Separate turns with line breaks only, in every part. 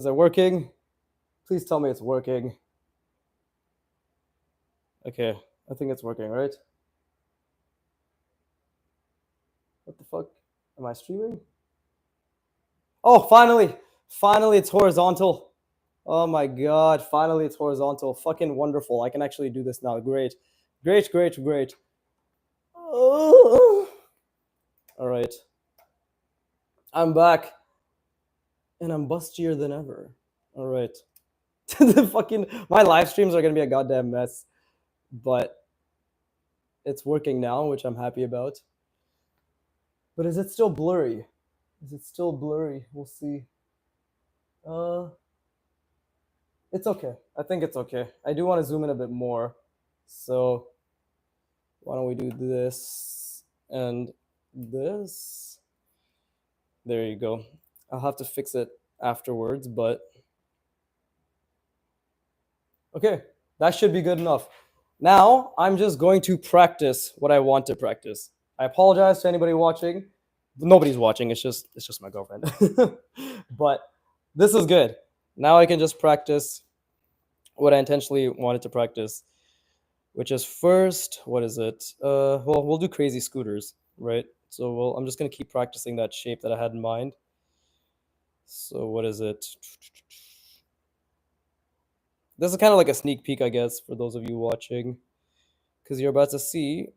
Is it working? Please tell me it's working. Okay, I think it's working, right? What the fuck? Am I streaming? Oh, finally! Finally, it's horizontal. Oh my god, finally it's horizontal. Fucking wonderful. I can actually do this now. Great. Great, great, great. Oh. All right. I'm back. And I'm bustier than ever. All right. The fucking my live streams are gonna be a goddamn mess, but it's working now, which I'm happy about. But is it still blurry? Is it still blurry? We'll see. It's okay. I think it's okay. I do want to zoom in a bit more, so why don't we do this and this? There you go. I'll have to fix it afterwards, but okay, that should be good enough. Now I'm just going to practice what I want to practice. I apologize to anybody watching. Nobody's watching. It's just my girlfriend. But this is good. Now I can just practice what I intentionally wanted to practice, which is first, what is it? Well, we'll do crazy scooters, right? So I'm just gonna keep practicing that shape that I had in mind. So what is it? This is kind of like a sneak peek, I guess, for those of you watching, because you're about to see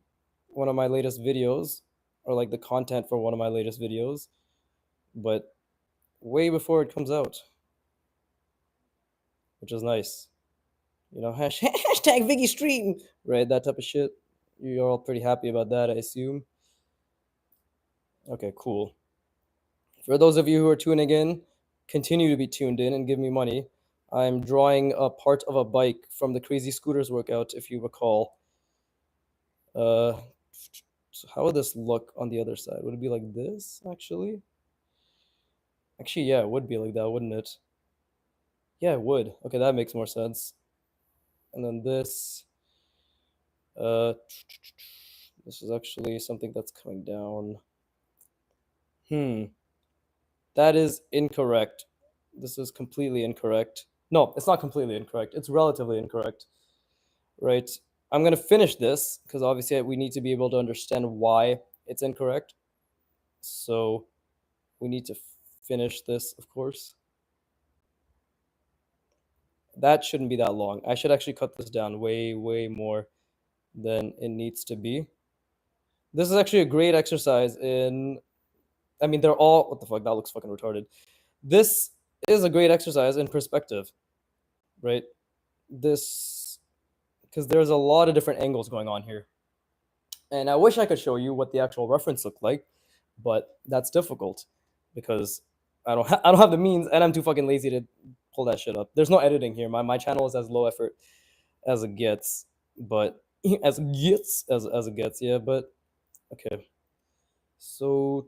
one of my latest videos, or like the content for one of my latest videos, but way before it comes out, which is nice. You know, hashtag Viggy stream, right? That type of shit. You're all pretty happy about that, I assume. Okay, cool. For those of you who are tuning in, continue to be tuned in and give me money. I'm drawing a part of a bike from the Crazy Scooters workout, if you recall. So how would this look on the other side? Would it be like this, actually? Actually, yeah, it would be like that, wouldn't it? Yeah, it would. Okay, that makes more sense. And then this. This is actually something that's coming down. That is incorrect. This is completely incorrect. No, it's not completely incorrect. It's relatively incorrect, right? I'm going to finish this because obviously we need to be able to understand why it's incorrect. So we need to finish this, of course. That shouldn't be that long. I should actually cut this down way, way more than it needs to be. This is actually a great exercise in, I mean, they're all, what the fuck, that looks fucking retarded. This is a great exercise in perspective, right? This, because there's a lot of different angles going on here. And I wish I could show you what the actual reference looked like, but that's difficult because I don't have the means, and I'm too fucking lazy to pull that shit up. There's no editing here. My channel is as low effort as it gets, but as it gets, yeah. But okay, so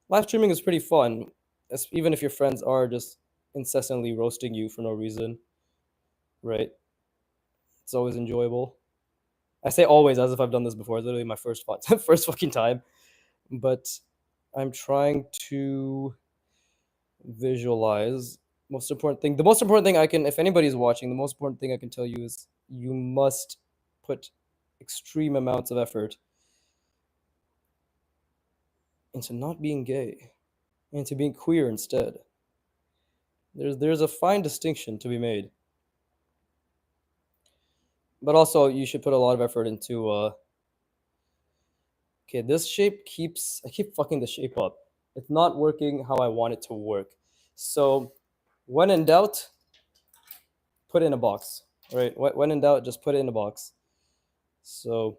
live streaming is pretty fun, even if your friends are just incessantly roasting you for no reason, right? It's always enjoyable. I say always as if I've done this before. It's literally my first fucking time. But I'm trying to visualize. The most important thing I can, if anybody's watching, the most important thing I can tell you is you must put extreme amounts of effort into not being gay, into being queer instead. There's a fine distinction to be made. But also you should put a lot of effort into okay, this shape I keep fucking the shape up. It's not working how I want it to work. So when in doubt, put it in a box, right? When in doubt, just put it in a box. So,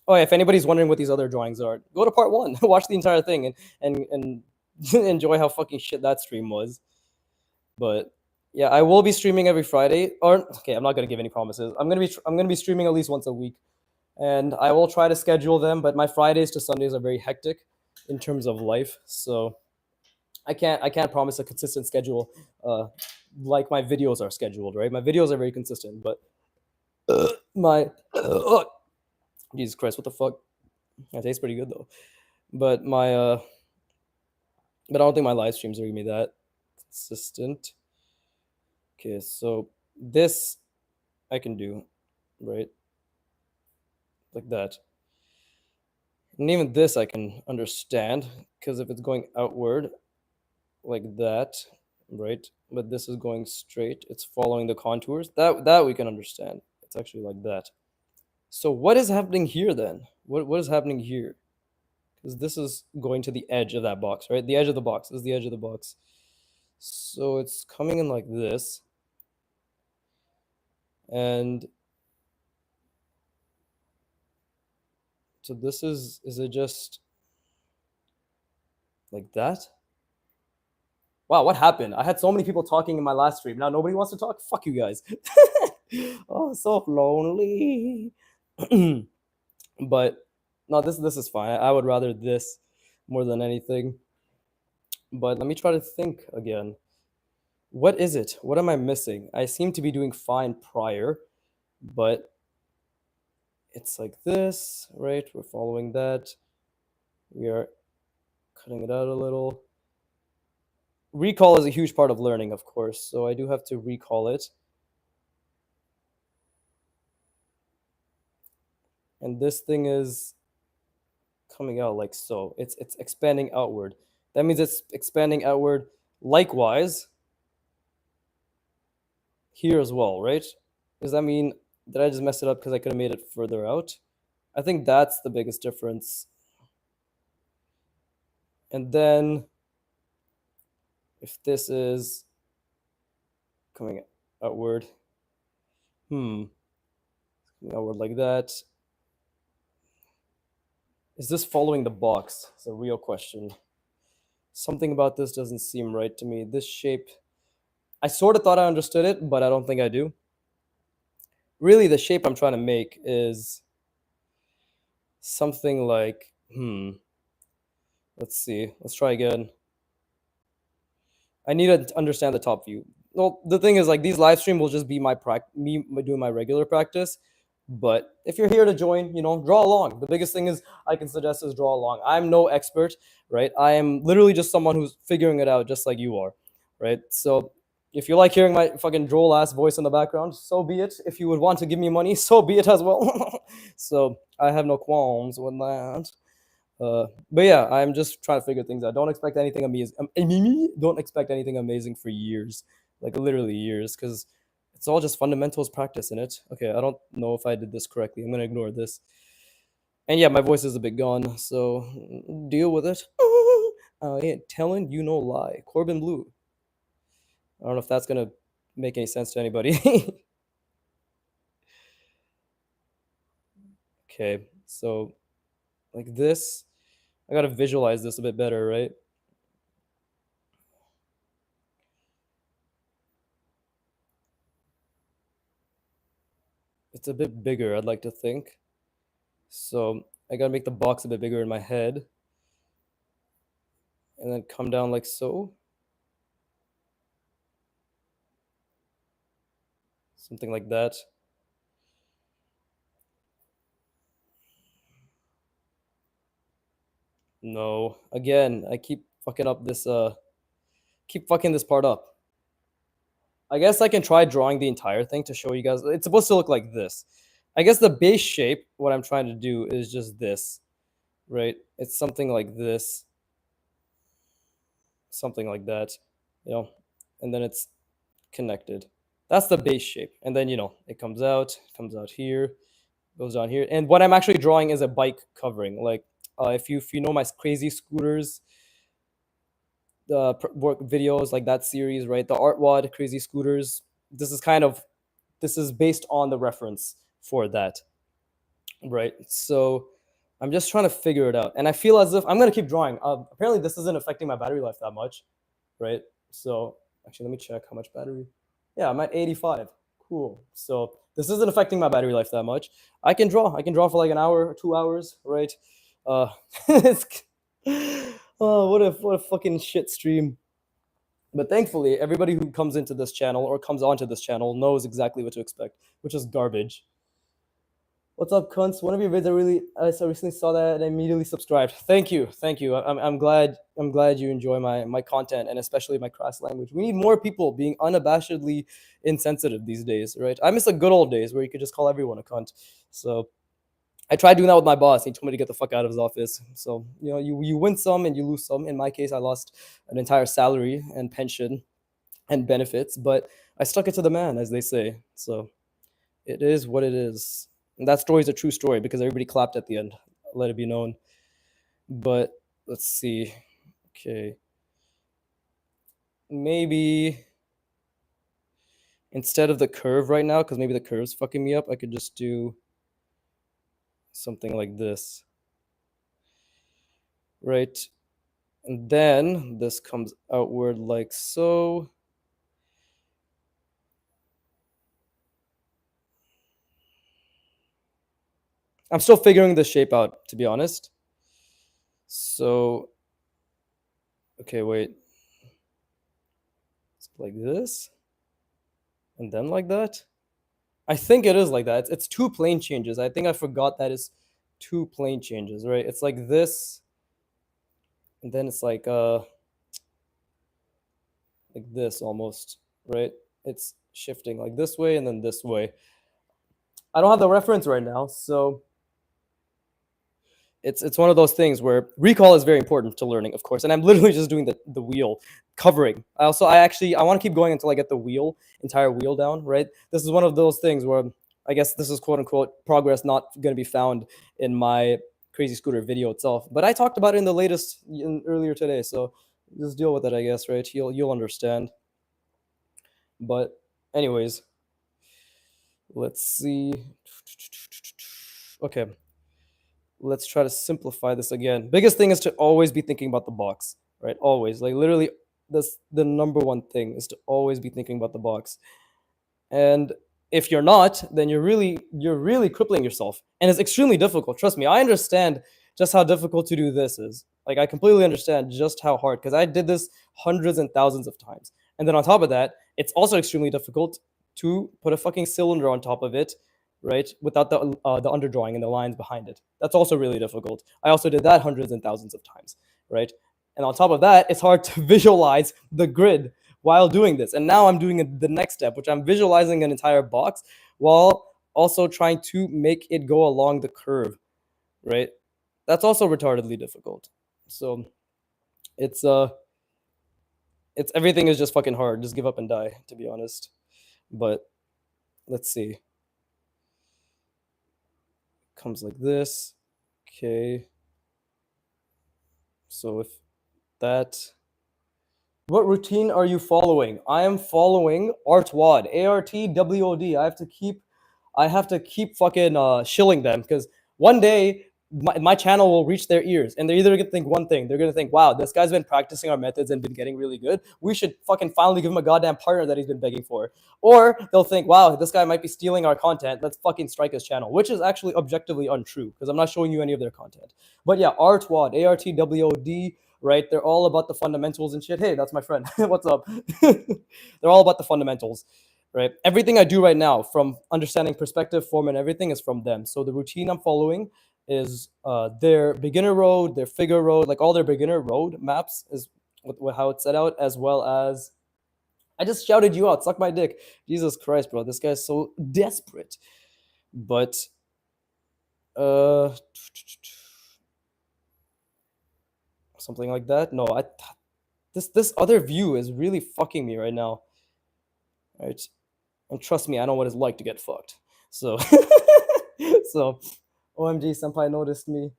oh yeah, if anybody's wondering what these other drawings are, go to part 1, watch the entire thing, and enjoy how fucking shit that stream was. But yeah, I will be streaming every Friday. Or okay, I'm not gonna give any promises. I'm gonna be streaming at least once a week, and I will try to schedule them. But my Fridays to Sundays are very hectic in terms of life, so I can't promise a consistent schedule like my videos are scheduled, right? My videos are very consistent, but my Jesus Christ, what the fuck? That tastes pretty good though. But my But I don't think my live streams are gonna be that consistent. Okay, so this I can do, right? Like that. And even this I can understand, because if it's going outward like that, right? But this is going straight, it's following the contours. That we can understand. It's actually like that. So what is happening here then? What is happening here? Because this is going to the edge of that box, right? The edge of the box is the edge of the box. So it's coming in like this. And so this is it just like that? Wow, what happened? I had so many people talking in my last stream. Now nobody wants to talk? Fuck you guys. Oh, so lonely. But no, this is fine. I would rather this more than anything. But let me try to think again. What is it? What am I missing? I seem to be doing fine prior, but it's like this, right? We're following that. We are cutting it out a little. Recall is a huge part of learning, of course, so I do have to recall it. And this thing is coming out like so. It's expanding outward. That means it's expanding outward likewise here as well, right? Does that mean, did I just mess it up because I could have made it further out? I think that's the biggest difference. And then if this is coming outward, coming outward like that, is this following the box? It's a real question. Something about this doesn't seem right to me. This shape, I sort of thought I understood it, but I don't think I do. Really, the shape I'm trying to make is something like, let's see. Let's try again. I need to understand the top view. Well, the thing is, like, these live stream will just be me doing my regular practice. But if you're here to join, draw along. The biggest thing is I can suggest is draw along. I'm no expert, right? I am literally just someone who's figuring it out, just like you are, right? So if you like hearing my fucking droll ass voice in the background, so be it. If you would want to give me money, so be it as well. So I have no qualms with that. But yeah, I'm just trying to figure things out. Don't expect anything amazing. Don't expect anything amazing for years, like literally years, because it's all just fundamentals practice in it. Okay, I don't know if I did this correctly. I'm gonna ignore this. And yeah, my voice is a bit gone, so deal with it. I ain't telling you no lie. Corbin Blue. I don't know if that's gonna make any sense to anybody. Okay, so like this, I gotta visualize this a bit better, right? It's a bit bigger, I'd like to think. So I gotta make the box a bit bigger in my head. And then come down like so. Something like that. No. Again, I keep fucking up this keep fucking this part up. I guess I can try drawing the entire thing to show you guys. It's supposed to look like this. I guess the base shape, what I'm trying to do is just this, right? It's something like this. Something like that, and then it's connected. That's the base shape. And then, it comes out here, goes down here. And what I'm actually drawing is a bike covering. Like, if you know my crazy scooters, the work videos, like that series, right? The Art Wad Crazy Scooters. This is based on the reference for that, right? So I'm just trying to figure it out, and I feel as if I'm gonna keep drawing. Apparently, this isn't affecting my battery life that much, right? So actually, let me check how much battery. Yeah, I'm at 85. Cool. So this isn't affecting my battery life that much. I can draw. I can draw for like an hour or 2 hours, right? It's, oh, what a fucking shit stream. But thankfully, everybody who comes into this channel or comes onto this channel knows exactly what to expect, which is garbage. What's up, cunts? One of your vids I recently saw that and I immediately subscribed. Thank you, thank you. I'm glad you enjoy my content and especially my crass language. We need more people being unabashedly insensitive these days, right? I miss the good old days where you could just call everyone a cunt. So I tried doing that with my boss. He told me to get the fuck out of his office. So you win some and you lose some. In my case, I lost an entire salary and pension and benefits, but I stuck it to the man, as they say. So it is what it is. And that story is a true story because everybody clapped at the end. Let it be known. But let's see. Okay. Maybe instead of the curve right now, because maybe the curve's fucking me up, I could just do something like this. Right? And then this comes outward like so. I'm still figuring this shape out, to be honest. So, okay, wait. It's like this. And then like that. I think it is like that. It's two plane changes. I think I forgot that it's two plane changes, right? It's like this, and then it's like this almost, right? It's shifting like this way and then this way. I don't have the reference right now, so it's one of those things where recall is very important to learning, of course. And I'm literally just doing the wheel covering. I want to keep going until I get the entire wheel down, right? This is one of those things where I guess this is quote unquote progress not going to be found in my crazy scooter video itself, but I talked about it in the earlier today, so just deal with it, I guess, right? You'll understand. But anyways, let's see. Okay, let's try to simplify this again. Biggest thing is to always be thinking about the box, right? Always, like literally, that's the number one thing, is to always be thinking about the box. And if you're not, then you're really crippling yourself, and it's extremely difficult. Trust me, I understand just how difficult to do this is. Like, I completely understand just how hard, because I did this hundreds and thousands of times. And then on top of that, it's also extremely difficult to put a fucking cylinder on top of it, right? Without the underdrawing and the lines behind it. That's also really difficult. I also did that hundreds and thousands of times, right? And on top of that, it's hard to visualize the grid while doing this. And now I'm doing the next step, which I'm visualizing an entire box while also trying to make it go along the curve, right? That's also retardedly difficult. So it's it's everything is just fucking hard. Just give up and die, to be honest. But let's see. Comes like this. Okay. So if that, what routine are you following? I am following Artwad, ARTWOD. I have to keep fucking shilling them, because one day my channel will reach their ears, and they're either gonna think one thing. They're gonna think, wow, this guy's been practicing our methods and been getting really good. We should fucking finally give him a goddamn partner that he's been begging for. Or they'll think, wow, this guy might be stealing our content. Let's fucking strike his channel, which is actually objectively untrue, because I'm not showing you any of their content. But yeah, Artwad, ARTWOD, right? They're all about the fundamentals and shit. Hey, that's my friend. What's up? They're all about the fundamentals, right? Everything I do right now, from understanding perspective, form, and everything, is from them. So the routine I'm following is their beginner road, their figure road, like all their beginner road maps is how it's set out, as well as, I just shouted you out, suck my dick. Jesus Christ, bro, this guy's so desperate. But something like that. No, this other view is really fucking me right now. Right? And trust me, I know what it's like to get fucked. So so OMG, senpai noticed me.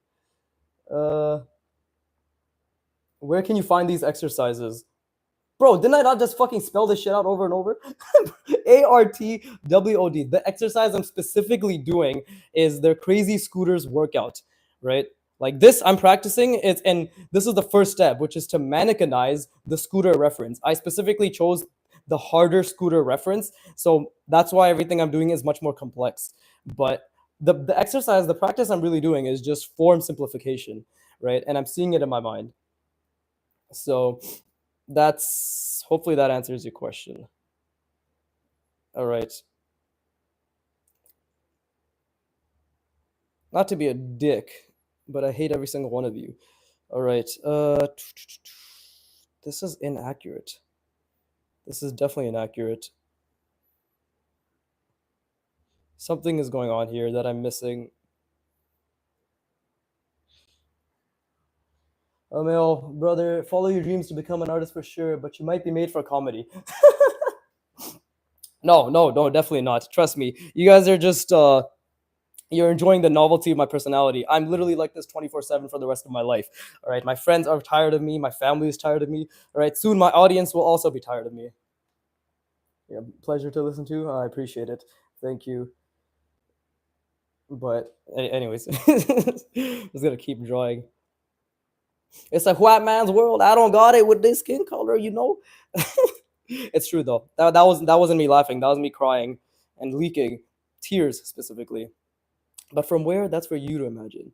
Where can you find these exercises? Bro, didn't I not just fucking spell this shit out over and over? ARTWOD. The exercise I'm specifically doing is their crazy scooters workout, right? Like this, I'm practicing it, and this is the first step, which is to mannequinize the scooter reference. I specifically chose the harder scooter reference, so that's why everything I'm doing is much more complex. But the exercise, the practice I'm really doing is just form simplification, right? And I'm seeing it in my mind. So that's, hopefully that answers your question. All right. Not to be a dick, but I hate every single one of you. All right. This is inaccurate. This is definitely inaccurate. Something is going on here that I'm missing. Emil, brother, follow your dreams to become an artist for sure, but you might be made for comedy. No, no, no, definitely not. Trust me. You guys are just you're enjoying the novelty of my personality. I'm literally like this 24/7 for the rest of my life. All right. My friends are tired of me. My family is tired of me. All right. Soon my audience will also be tired of me. Yeah, pleasure to listen to. I appreciate it. Thank you. But anyways, I was gonna keep drawing. It's a white man's world. I don't got it with this skin color, you know. It's true though. That wasn't me laughing. That was me crying and leaking tears specifically. But from where? That's for you to imagine.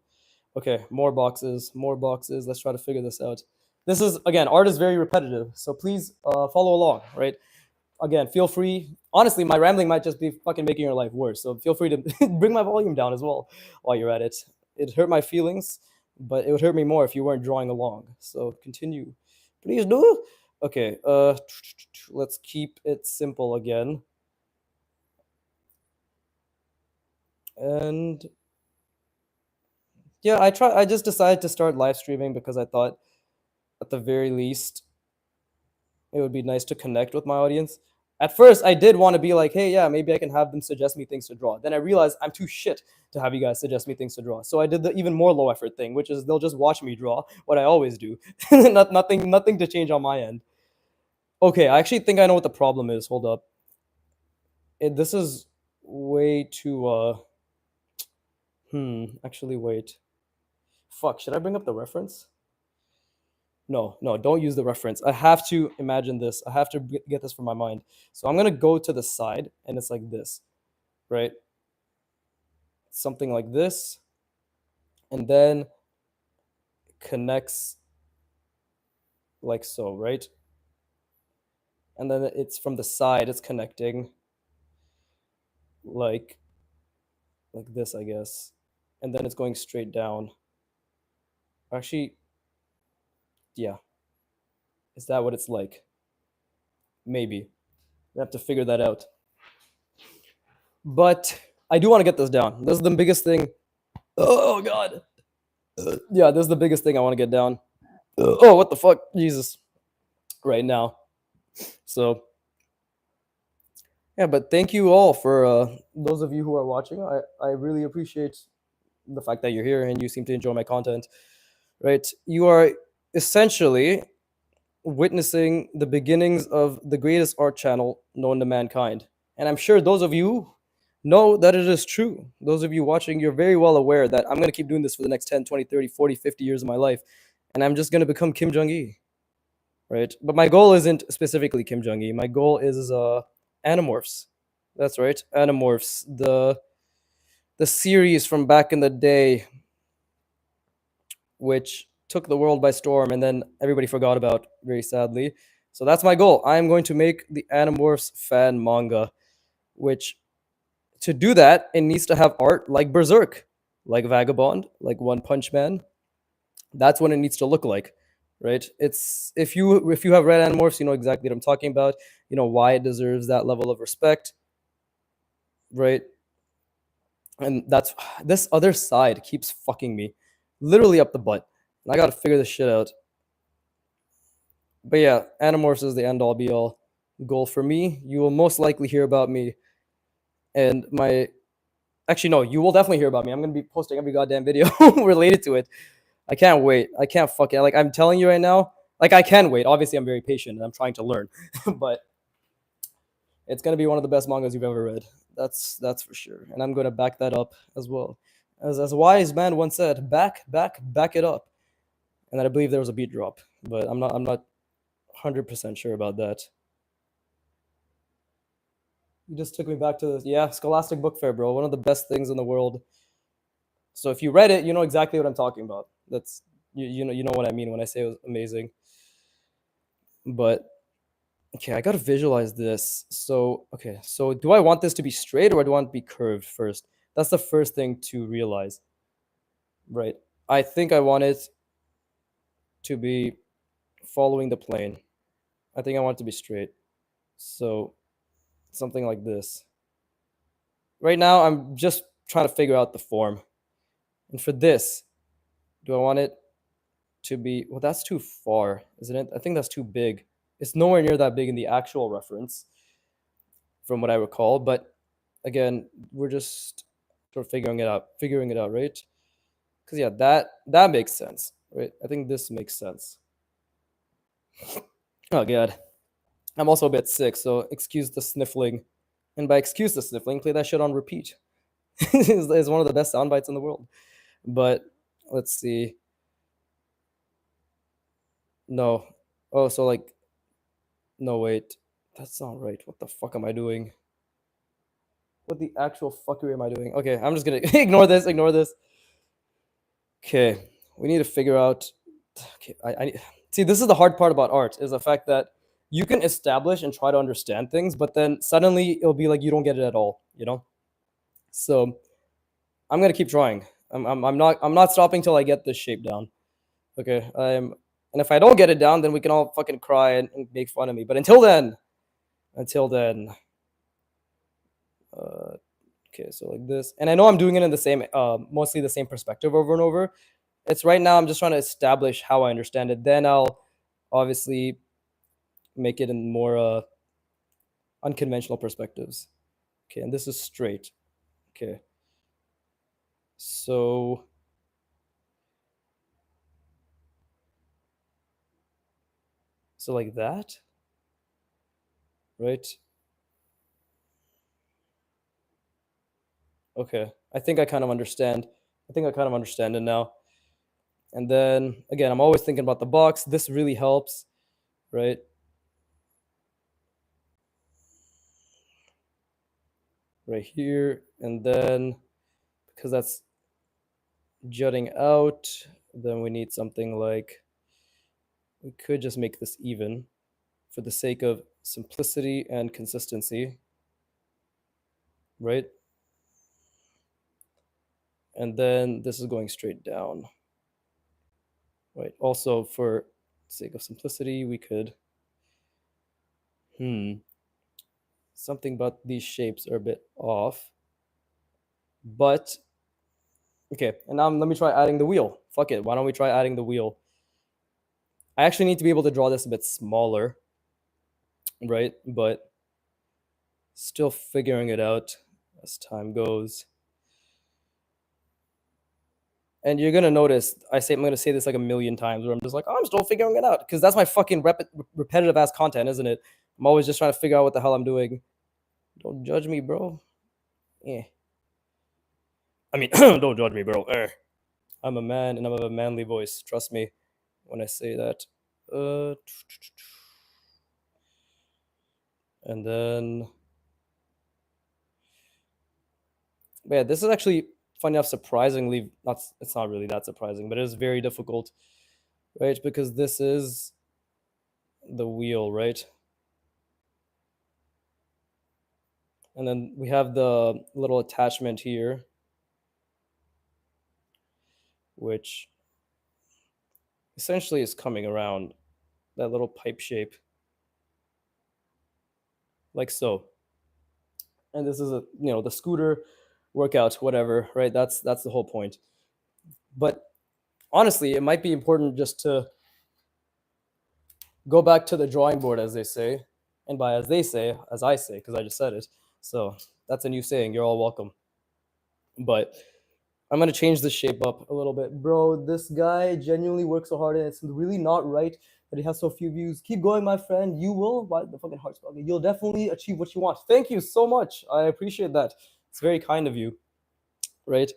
Okay, more boxes, more boxes. Let's try to figure this out. This is again, art is very repetitive, so please follow along. Right. Again, feel free. Honestly, my rambling might just be fucking making your life worse. So feel free to bring my volume down as well while you're at it. It hurt my feelings, but it would hurt me more if you weren't drawing along. So continue, please do. Okay. Let's keep it simple again. And yeah, I just decided to start live streaming because I thought at the very least it would be nice to connect with my audience. At first, I did want to be like, hey, yeah, maybe I can have them suggest me things to draw. Then I realized I'm too shit to have you guys suggest me things to draw. So I did the even more low effort thing, which is they'll just watch me draw what I always do. Nothing to change on my end. Okay, I actually think I know what the problem is. Hold up. This is way too actually wait. Fuck, should I bring up the reference? No, no, don't use the reference. I have to imagine this. I have to get this from my mind. So I'm going to go to the side and it's like this, right? Something like this. And then connects like so, right? And then it's from the side, it's connecting like this, I guess. And then it's going straight down. Actually, yeah. Is that what it's like? Maybe. We have to figure that out. But I do want to get this down. This is the biggest thing. Oh god. Yeah, this is the biggest thing I want to get down. Oh, what the fuck? Jesus. Right now. So yeah, but thank you all for those of you who are watching. I really appreciate the fact that you're here and you seem to enjoy my content. Right? You are essentially witnessing the beginnings of the greatest art channel known to mankind. And I'm sure those of you know that it is true. Those of you watching, you're very well aware that I'm going to keep doing this for the next 10, 20, 30, 40, 50 years of my life. And I'm just going to become Kim Jong-il. Right? But my goal isn't specifically Kim Jong-il. My goal is Animorphs. That's right, Animorphs. The series from back in the day, which took the world by storm and then everybody forgot about, very sadly. So that's my goal. I'm going to make the Animorphs fan manga, which to do that, it needs to have art like Berserk, like Vagabond, like One Punch Man. That's what it needs to look like, right? It's if you have read Animorphs, you know exactly what I'm talking about. You know why it deserves that level of respect, right? And that's this other side keeps fucking me, literally up the butt. And I gotta figure this shit out. But yeah, Animorphs is the end all be all goal for me. You will most likely hear about me and my. Actually, no, you will definitely hear about me. I'm gonna be posting every goddamn video related to it. I can't wait. I can't fucking like. I'm telling you right now. Like I can wait. Obviously, I'm very patient and I'm trying to learn, but it's gonna be one of the best mangas you've ever read. That's for sure. And I'm gonna back that up as well. As a wise man once said, back it up. And I believe there was a beat drop, but I'm not 100% sure about that. You just took me back to yeah, Scholastic Book Fair, bro. One of the best things in the world. So if you read it, you know exactly what I'm talking about. That's you know what I mean when I say it was amazing. But okay, I gotta visualize this. So okay, so do I want this to be straight or do I want it to be curved first? That's the first thing to realize. right? I think I want it to be following the plane. I think I want it to be straight. So something like this. Right now, I'm just trying to figure out the form. And for this, do I want it to be, well, that's too far, isn't it? I think that's too big. It's nowhere near that big in the actual reference, from what I recall. But again, we're just sort of figuring it out, right? Because yeah, that makes sense, right? I think this makes sense. Oh god, I'm also a bit sick, so excuse the sniffling. And by excuse the sniffling, play that shit on repeat. It's one of the best sound bites in the world. But let's see. No. Oh, so like, no, wait. That's not right. What the fuck am I doing? What the actual fuckery am I doing? Okay, I'm just gonna ignore this. Ignore this. Okay, we need to figure out. Okay, I see. This is the hard part about art is the fact that you can establish and try to understand things, but then suddenly it'll be like you don't get it at all. You know. So I'm gonna keep trying. I'm not stopping till I get this shape down. Okay. And if I don't get it down, then we can all fucking cry and make fun of me. But until then, uh, okay. So like this, and I know I'm doing it in the same, mostly the same perspective over and over. It's right now. I'm just trying to establish how I understand it. Then I'll obviously make it in more unconventional perspectives. Okay, and this is straight. Okay, so like that, right? Okay, I think I kind of understand. I think I kind of understand it now. And then again, I'm always thinking about the box. This really helps, right? Right here, and then because that's jutting out, then we need something like, we could just make this even for the sake of simplicity and consistency, right? And then this is going straight down, right? Also, for sake of simplicity, we could, something about these shapes are a bit off, but okay. And now let me try adding the wheel. Fuck it. Why don't we try adding the wheel? I actually need to be able to draw this a bit smaller, right? But still figuring it out as time goes. And you're gonna notice I'm gonna say this like a million times, where I'm just like, oh, I'm still figuring it out, because that's my fucking repetitive ass content, isn't it? I'm always just trying to figure out what the hell I'm doing. Don't judge me, bro. Yeah. I mean, don't judge me, bro. I'm a man and I have a manly voice. Trust me when I say that. And then, yeah, this is actually funny enough, surprisingly not. It's not really that surprising, but it is very difficult, right? Because this is the wheel, right? And then we have the little attachment here, which essentially is coming around that little pipe shape, like so. And this is the scooter workout, whatever, right? That's the whole point. But honestly, it might be important just to go back to the drawing board, as they say. And by as they say, as I say, because I just said it. So that's a new saying. You're all welcome. But I'm gonna change the shape up a little bit. Bro, this guy genuinely works so hard, and it's really not right that he has so few views. Keep going, my friend. You will. Why the fucking heart's bugging? You'll definitely achieve what you want. Thank you so much. I appreciate that. It's very kind of you, right?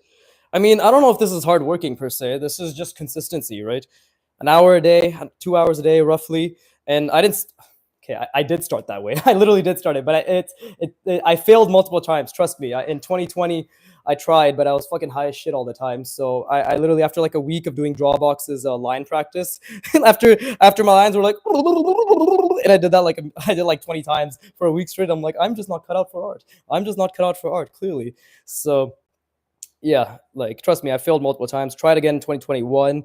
I mean, I don't know if this is hard working per se. This is just consistency, right? An hour a day, 2 hours a day, roughly. And I didn't. Okay, I did start that way. I literally did start it, but I failed multiple times. Trust me. In 2020, I tried, but I was fucking high as shit all the time. So I literally, after like a week of doing draw boxes line practice, after my lines were like, and I did like 20 times for a week straight. I'm like, I'm just not cut out for art. I'm just not cut out for art, clearly. So Yeah, like trust me, I failed multiple times. Tried again in 2021.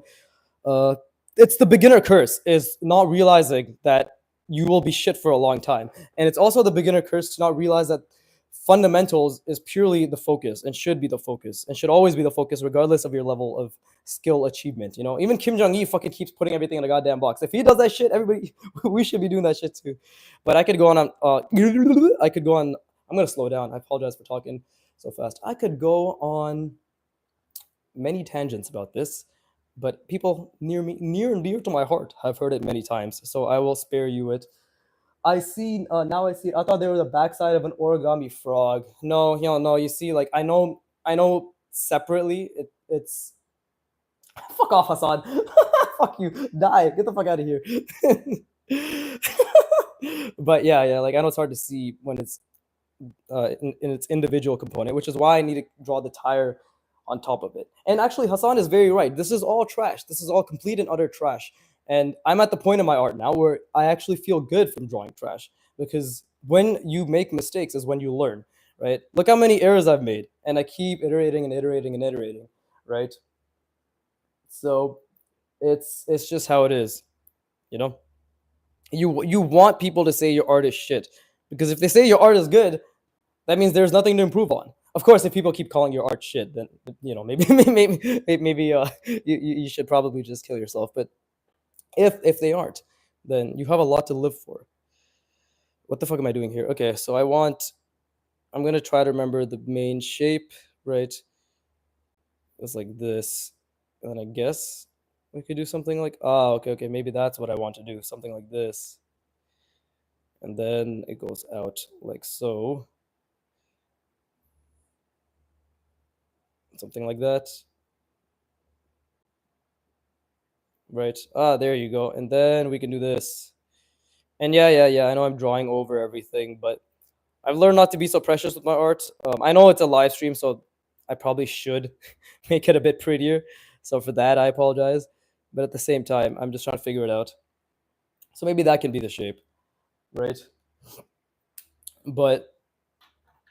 uh, it's the beginner curse is not realizing that you will be shit for a long time, and it's also the beginner curse to not realize that fundamentals is purely the focus and should be the focus and should always be the focus regardless of your level of skill achievement. Even Kim Jong-il fucking keeps putting everything in a goddamn box. If he does that shit, everybody we should be doing that shit too. But I could go on I could go on. I'm gonna slow down. I apologize for talking so fast. I could go on many tangents about this, but people near and dear to my heart, have heard it many times, so I will spare you it. I see now. I see. I thought they were the backside of an origami frog. No, no. You see, like I know separately. It's fuck off, Hassan. Fuck you. Die. Get the fuck out of here. But yeah. Like I know it's hard to see when it's in its individual component, which is why I need to draw the tire on top of it. And actually, Hassan is very right. This is all trash. This is all complete and utter trash. And I'm at the point in my art now where I actually feel good from drawing trash, because when you make mistakes is when you learn, right? Look how many errors I've made, and I keep iterating and iterating and iterating, right? So it's just how it is, you know. You want people to say your art is shit, because if they say your art is good, that means there's nothing to improve on. Of course, if people keep calling your art shit, then maybe maybe you should probably just kill yourself. But if they aren't, then you have a lot to live for. What the fuck am I doing here? Okay, so I'm gonna try to remember the main shape, right? It's like this, and I guess we could do something like okay, maybe that's what I want to do, something like this, and then it goes out like so, something like that. Right. There you go. And then we can do this. And yeah. I know I'm drawing over everything, but I've learned not to be so precious with my art. I know it's a live stream, so I probably should make it a bit prettier. So for that, I apologize. But at the same time, I'm just trying to figure it out. So maybe that can be the shape, right? But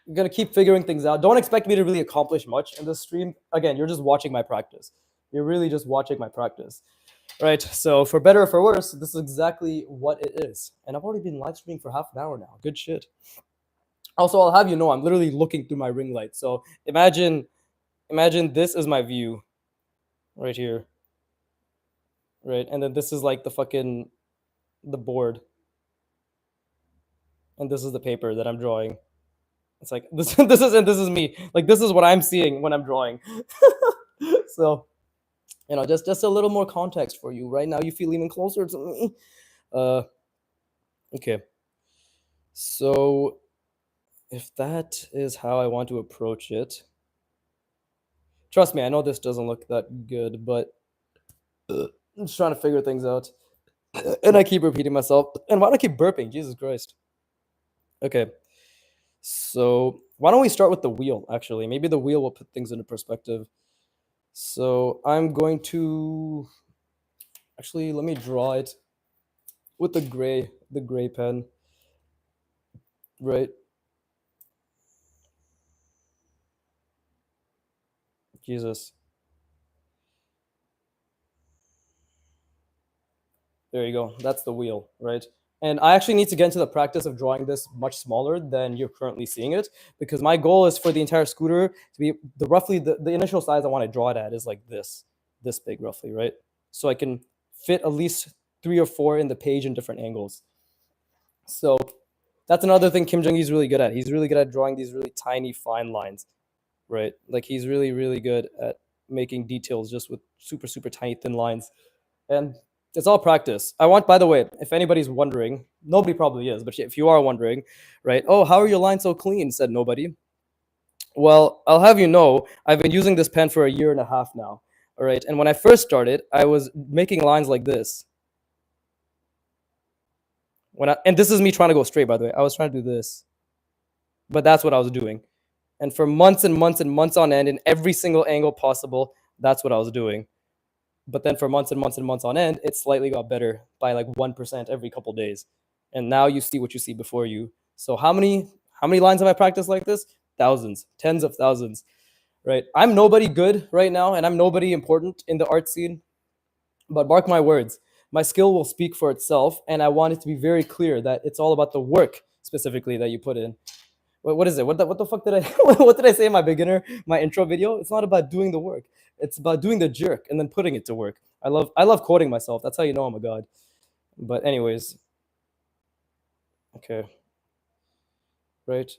I'm gonna keep figuring things out. Don't expect me to really accomplish much in this stream. Again, you're just watching my practice. You're really just watching my practice. Right. So for better or for worse, this is exactly what it is. And I've already been live streaming for half an hour now. Good shit. Also, I'll have you know, I'm literally looking through my ring light. So imagine this is my view right here. Right. And then this is like the board. And this is the paper that I'm drawing. It's like this is me. Like this is what I'm seeing when I'm drawing. So, just a little more context for you. Right now you feel even closer to me. Okay. So if that is how I want to approach it, trust me, I know this doesn't look that good, but I'm just trying to figure things out. And I keep repeating myself. And why do I keep burping? Jesus Christ. Okay. So why don't we start with the wheel, actually? Maybe the wheel will put things into perspective. So I'm going to actually let me draw it with the gray pen. Right. Jesus. There you go. That's the wheel, right? And I actually need to get into the practice of drawing this much smaller than you're currently seeing it, because my goal is for the entire scooter to be roughly the initial size I want to draw it at is like this big roughly, right? So I can fit at least 3 or 4 in the page in different angles. So that's another thing Kim Jong-il is really good at. He's really good at drawing these really tiny, fine lines, right? Like he's really, really good at making details just with super, super tiny, thin lines. And it's all practice. I want, by the way, if anybody's wondering, nobody probably is, but if you are wondering, right? Oh, how are your lines so clean? Said nobody. Well, I'll have you know, I've been using this pen for a year and a half now. All right. And when I first started, I was making lines like this. And this is me trying to go straight, by the way. I was trying to do this. But that's what I was doing. And for months and months and months on end, in every single angle possible, that's what I was doing. But then for months and months and months on end, it slightly got better by like 1% every couple days. And now you see what you see before you. So how many lines have I practiced like this? Thousands, tens of thousands, right? I'm nobody good right now, and I'm nobody important in the art scene. But mark my words, my skill will speak for itself, and I want it to be very clear that it's all about the work specifically that you put in. What is it? What the fuck did I what did I say in my beginner my intro video? It's not about doing the work. It's about doing the jerk and then putting it to work. I love quoting myself. That's how you know I'm a god. But anyways, okay, right.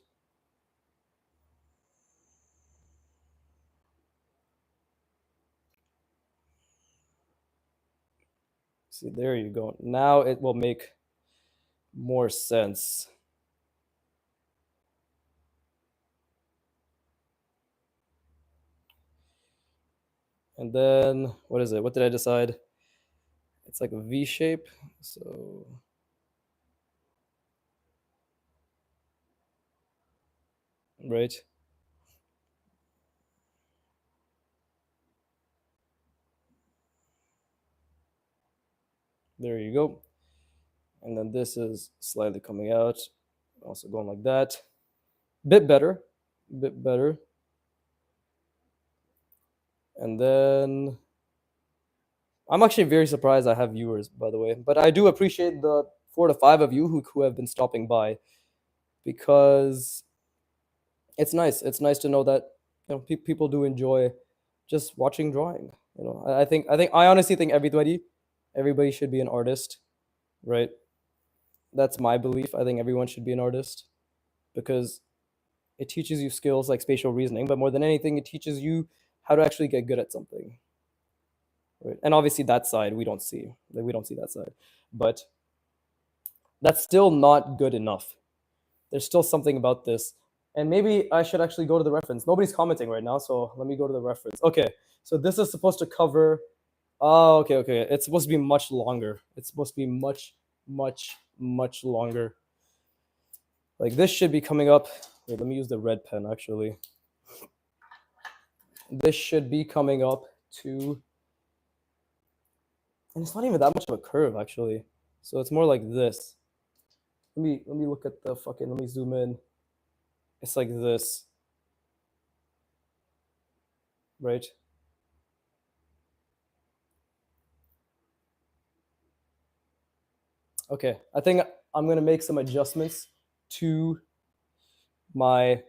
See, there you go. Now it will make more sense. And then what is it? What did I decide? It's like a V shape. So right there you go. And then this is slightly coming out, also going like that. Bit better, bit better. And then I'm actually very surprised I have viewers, by the way, but I do appreciate the 4 to 5 of you who have been stopping by, because it's nice. It's nice to know that people do enjoy just watching drawing. I honestly think everybody should be an artist, right? That's my belief. I think everyone should be an artist because it teaches you skills like spatial reasoning, but more than anything, it teaches you how to actually get good at something. Right? And obviously, that side we don't see. Like, we don't see that side, but that's still not good enough. There's still something about this, and maybe I should actually go to the reference. Nobody's commenting right now, so let me go to the reference. Okay, so this is supposed to cover. Oh, okay, okay. It's supposed to be much longer. It's supposed to be much, much, much longer. Like this should be coming up. Wait, let me use the red pen actually. This should be coming up to, and it's not even that much of a curve actually. So it's more like this. Let me look at the fucking. Let me zoom in. It's like this, right? Okay, I think I'm gonna make some adjustments to my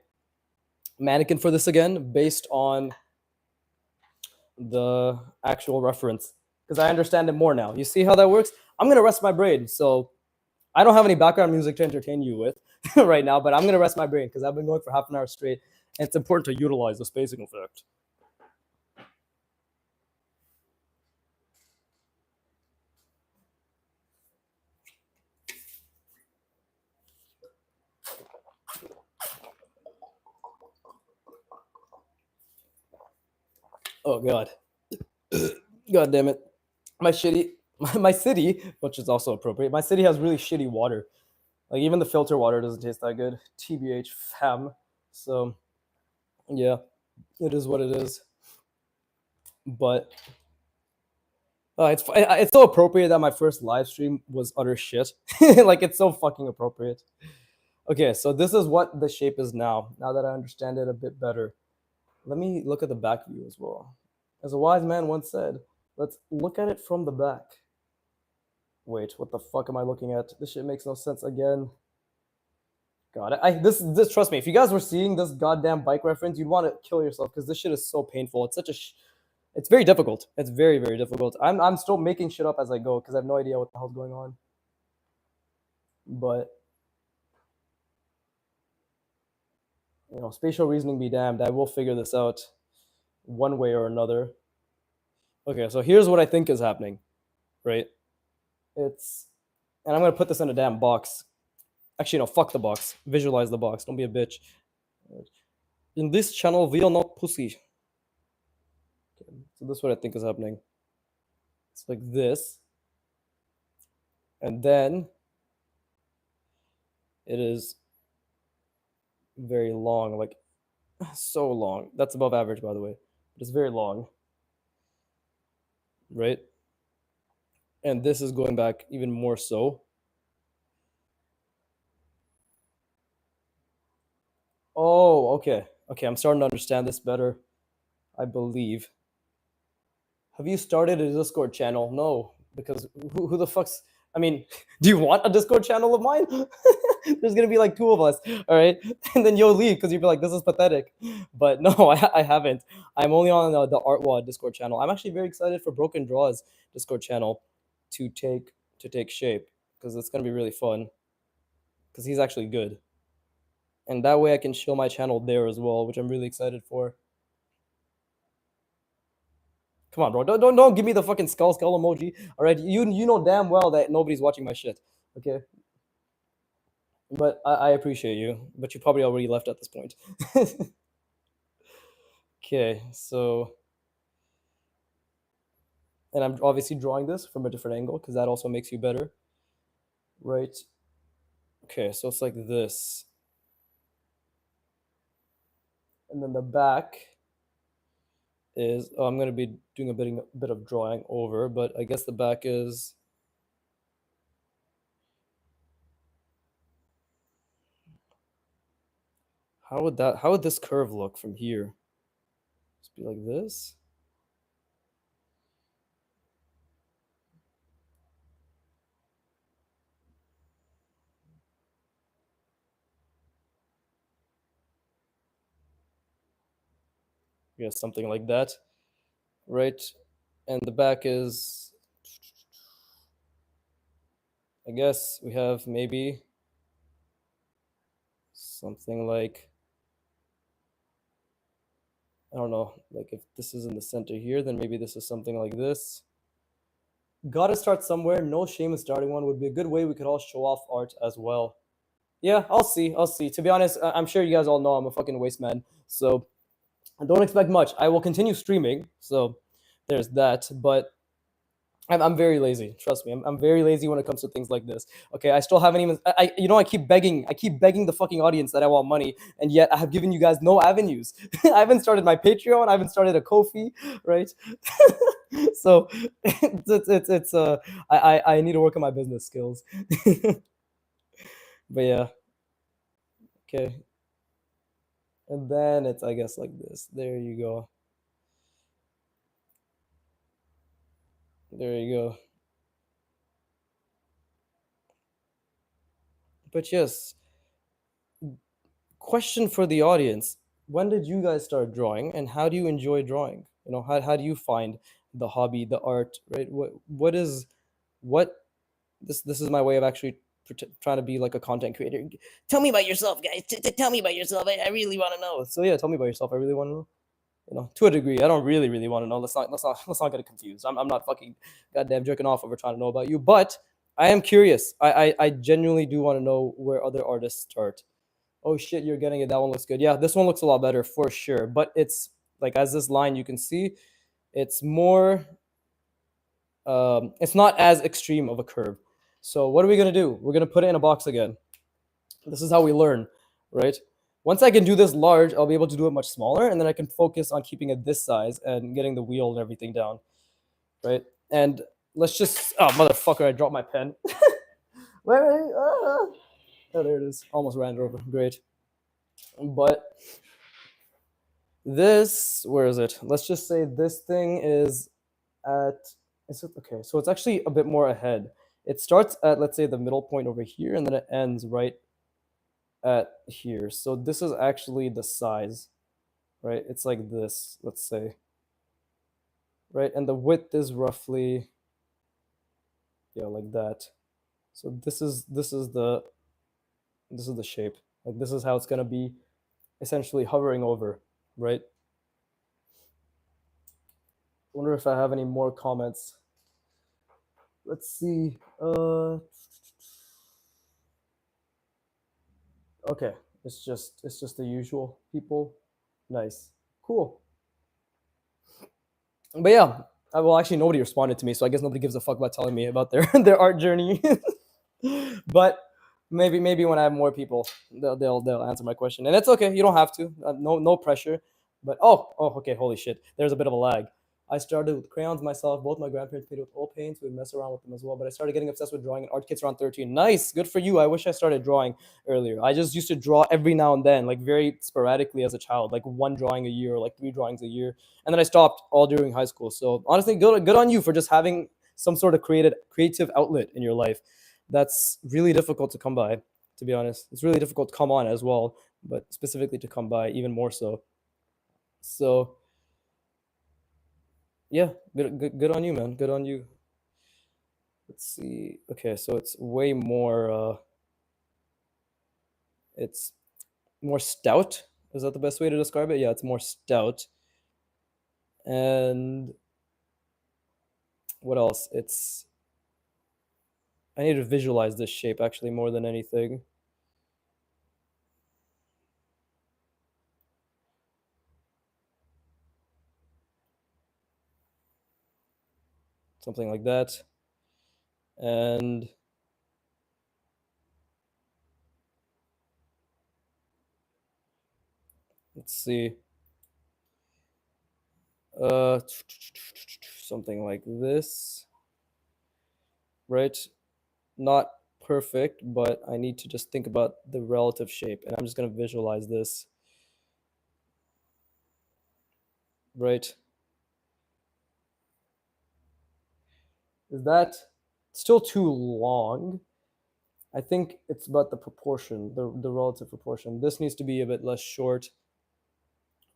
mannequin for this again based on the actual reference because I understand it more now. You see how that works? I'm gonna rest my brain. So I don't have any background music to entertain you with right now, but I'm gonna rest my brain because I've been going for half an hour straight, and it's important to utilize the spacing effect. Oh god, god damn it! My shitty, my city, which is also appropriate. My city has really shitty water. Like even the filter water doesn't taste that good. TBH, fam. So yeah, it is what it is. But it's so appropriate that my first live stream was utter shit. Like it's so fucking appropriate. Okay, so this is what the shape is now. Now that I understand it a bit better, let me look at the back view as well. As a wise man once said, let's look at it from the back. Wait, what the fuck am I looking at? This shit makes no sense again. God, this trust me. If you guys were seeing this goddamn bike reference, you'd want to kill yourself because this shit is so painful. It's such a it's very difficult. It's very, very difficult. I'm still making shit up as I go because I have no idea what the hell's going on. But spatial reasoning be damned. I will figure this out one way or another. Okay, so here's what I think is happening, right? It's and I'm gonna put this in a damn box. Actually, no, fuck the box. Visualize the box. Don't be a bitch. In this channel, we are not pussy. Okay, so this is what I think is happening. It's like this. And then it is very long, like so long. That's above average, by the way. But it's very long, right? And this is going back even more so. Oh, okay. Okay, I'm starting to understand this better. I believe. Have you started a Discord channel? No, because who the fuck's? I mean, do you want a Discord channel of mine? There's gonna be like two of us, all right? And then you'll leave because you'll be like, "This is pathetic." But no, I haven't. I'm only on the Artwad Discord channel. I'm actually very excited for Broken Draws Discord channel to take shape because it's gonna be really fun. Because he's actually good, and that way I can show my channel there as well, which I'm really excited for. Come on, bro. Don't give me the fucking skull emoji. All right, you know damn well that nobody's watching my shit. Okay, but I appreciate you. But you probably already left at this point. Okay, so and I'm obviously drawing this from a different angle because that also makes you better, right? Okay, so it's like this, and then the back is. Oh, I'm gonna be doing a bit of drawing over, but I guess the back is. How would this curve look from here? Just be like this. Yeah, something like that, right? And the back is, I guess we have maybe something like, I don't know, like if this is in the center here, then maybe this is something like this. Gotta start somewhere. No shame in starting one. Would be a good way we could all show off art as well. Yeah, I'll see. I'll see. To be honest, I'm sure you guys all know I'm a fucking waste man. So don't expect much. I will continue streaming. So there's that. But I'm very lazy. Trust me. I'm very lazy when it comes to things like this. Okay, I still haven't even. I keep begging. I keep begging the fucking audience that I want money, and yet I have given you guys no avenues. I haven't started my Patreon. I haven't started a Ko-fi, right? So it's I need to work on my business skills. But yeah, okay. And then it's, I guess, like this. There you go. There you go. But yes, question for the audience. When did you guys start drawing and how do you enjoy drawing? You know, how do you find the hobby, the art, right? What this is my way of actually trying to be like a content creator. Tell me about yourself, guys. Tell me about yourself. I really want to know. So yeah, tell me about yourself. I really want to know. You know, to a degree. I don't really want to know. Let's not get it confused. I'm not fucking goddamn jerking off over trying to know about you, but I am curious. I genuinely do want to know where other artists start. Oh shit, you're getting it. That one looks good. Yeah, this one looks a lot better for sure. But it's like, as this line you can see, it's more it's not as extreme of a curve. So what are we gonna do? We're gonna put it in a box again. This is how we learn, right? Once I can do this large, I'll be able to do it much smaller, and then I can focus on keeping it this size and getting the wheel and everything down, right? And let's just, oh motherfucker, I dropped my pen. Wait, oh, there it is. Almost ran it over. Great. But this, where is it? Let's just say this thing is at, is it okay? So it's actually a bit more ahead. It starts at, let's say, the middle point over here, and then it ends right at here. So this is actually the size, right? It's like this, let's say, right? And the width is roughly, yeah, like that. So this is the shape. Like this is how it's gonna be essentially hovering over, right? I wonder if I have any more comments. Let's see. Okay, it's just the usual people. Nice, cool. But yeah, well, actually, nobody responded to me, so I guess nobody gives a fuck about telling me about their their art journey. But maybe when I have more people, they'll answer my question, and it's okay. You don't have to. No pressure. But oh okay, holy shit. There's a bit of a lag. I started with crayons myself. Both my grandparents painted with oil paints. We would mess around with them as well. But I started getting obsessed with drawing in art kits around 13. Nice, good for you. I wish I started drawing earlier. I just used to draw every now and then, like very sporadically as a child, like one drawing a year or like three drawings a year. And then I stopped all during high school. So honestly, good on you for just having some sort of creative outlet in your life. That's really difficult to come by, to be honest. It's really difficult to come on as well, but specifically to come by even more so. So yeah, good on you, man. Good on you. Let's see. Okay, so it's way more. It's more stout. Is that the best way to describe it? Yeah, it's more stout. And what else? It's. I need to visualize this shape actually more than anything. Something like that. And let's see. Uh, something like this, right? Not perfect, but I need to just think about the relative shape, and I'm just gonna visualize this, right? Is that still too long? I think it's about the proportion, the relative proportion. This needs to be a bit less short.